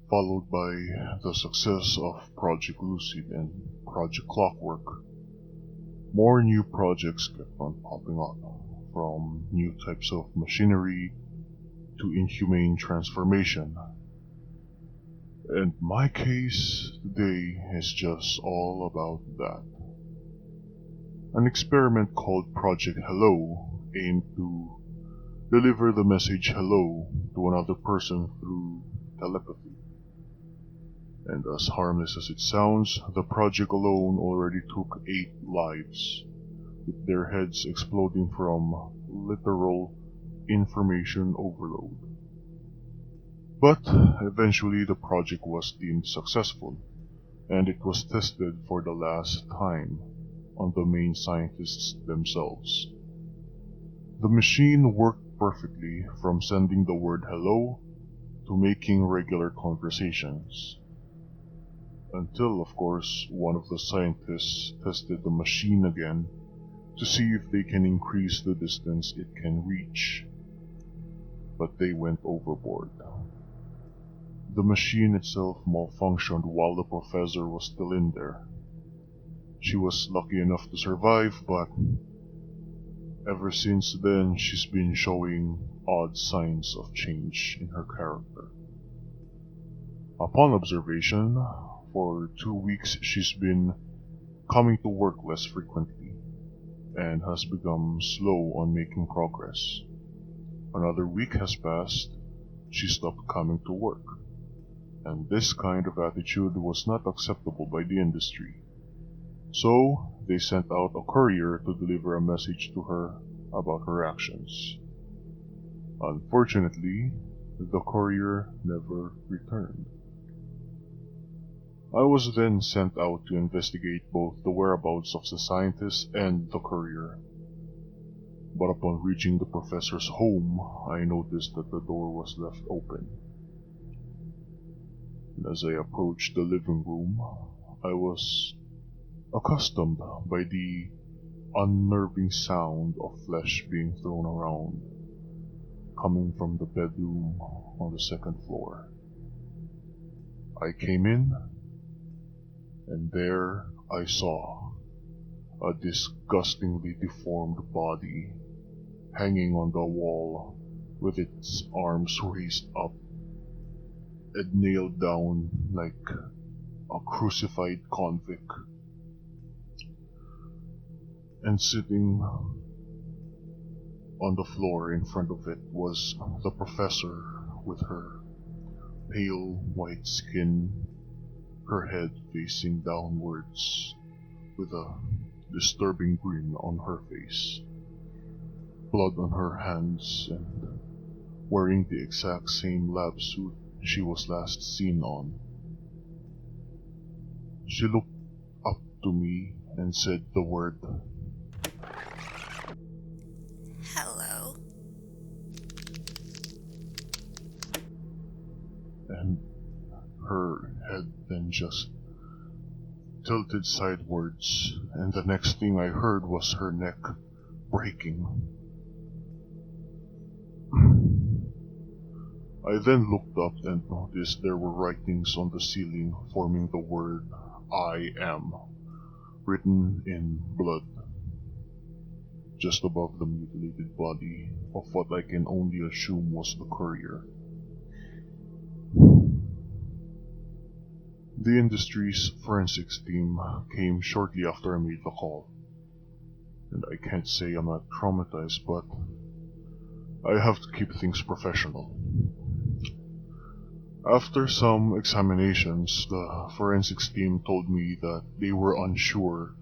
followed by the success of Project Lucid and Project Clockwork. More new projects kept on popping up, from new types of machinery to inhumane transformation. And my case today is just all about that. An experiment called Project Hello aimed to deliver the message hello to another person through telepathy. And as harmless as it sounds, the project alone already took 8 lives, with their heads exploding from literal information overload. But eventually the project was deemed successful, and it was tested for the last time on the main scientists themselves. The machine worked perfectly, from sending the word hello to making regular conversations. Until, of course, one of the scientists tested the machine again to see if they can increase the distance it can reach. But they went overboard. The machine itself malfunctioned while the professor was still in there. She was lucky enough to survive, but ever since then she's been showing odd signs of change in her character. Upon observation, for 2 weeks she's been coming to work less frequently and has become slow on making progress. Another week has passed, she stopped coming to work, and this kind of attitude was not acceptable by the industry. So, they sent out a courier to deliver a message to her about her actions. Unfortunately, the courier never returned. I was then sent out to investigate both the whereabouts of the scientist and the courier. But upon reaching the professor's home, I noticed that the door was left open. And as I approached the living room, I was accustomed by the unnerving sound of flesh being thrown around, coming from the bedroom on the 2nd floor. I came in, and there I saw a disgustingly deformed body hanging on the wall with its arms raised up and nailed down like a crucified convict. And sitting on the floor in front of it was the professor with her pale white skin, her head facing downwards with a disturbing grin on her face, blood on her hands, and wearing the exact same lab suit she was last seen on. She looked up to me and said the word hello. And her head then just tilted sidewards, and the next thing I heard was her neck breaking. I then looked up and noticed there were writings on the ceiling forming the word I am, written in blood, just above the mutilated body of what I can only assume was the courier. The industry's forensics team came shortly after I made the call, and I can't say I'm not traumatized, but I have to keep things professional. After some examinations, the forensics team told me that they were unsure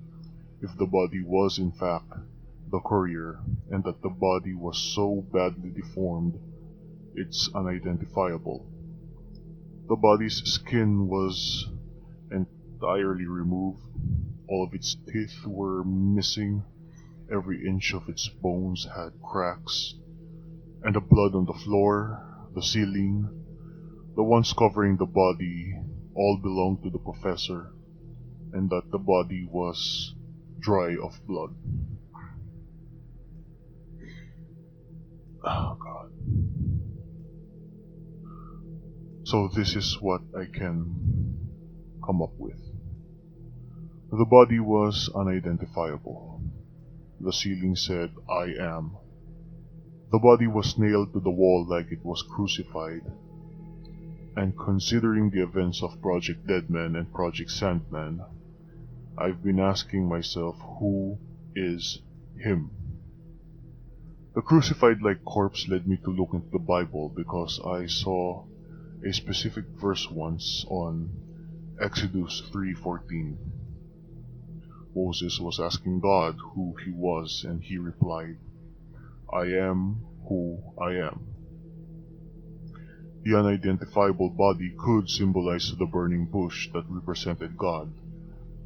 if the body was in fact the courier, and that the body was so badly deformed it's unidentifiable. The body's skin was entirely removed, all of its teeth were missing, every inch of its bones had cracks, and the blood on the floor, the ceiling, the ones covering the body, all belonged to the professor, and that the body was dry of blood. Oh God. So this is what I can come up with. The body was unidentifiable. The ceiling said, "I am." The body was nailed to the wall like it was crucified. And considering the events of Project Deadman and Project Sandman, I've been asking myself, who is him? The crucified-like corpse led me to look into the Bible because I saw a specific verse once on Exodus 3:14. Moses was asking God who he was, and he replied, "I am who I am." The unidentifiable body could symbolize the burning bush that represented God,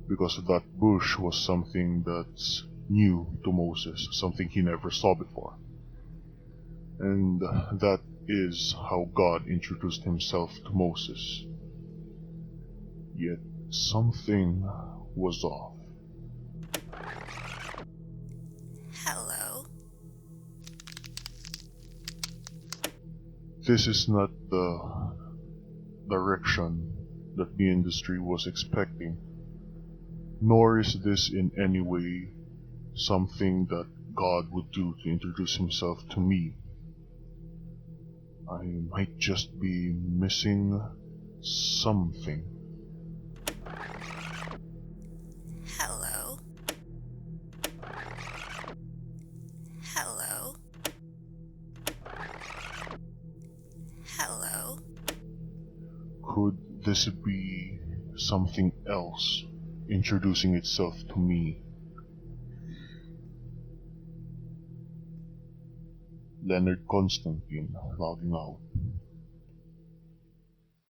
because that bush was something that's new to Moses, something he never saw before. And that is how God introduced himself to Moses. Yet something was off. Hello. This is not the direction that the industry was expecting, nor is this in any way something that God would do to introduce himself to me. I might just be missing something. Hello. Hello. Hello. Could this be something else introducing itself to me? Leonard Constantine, logging out.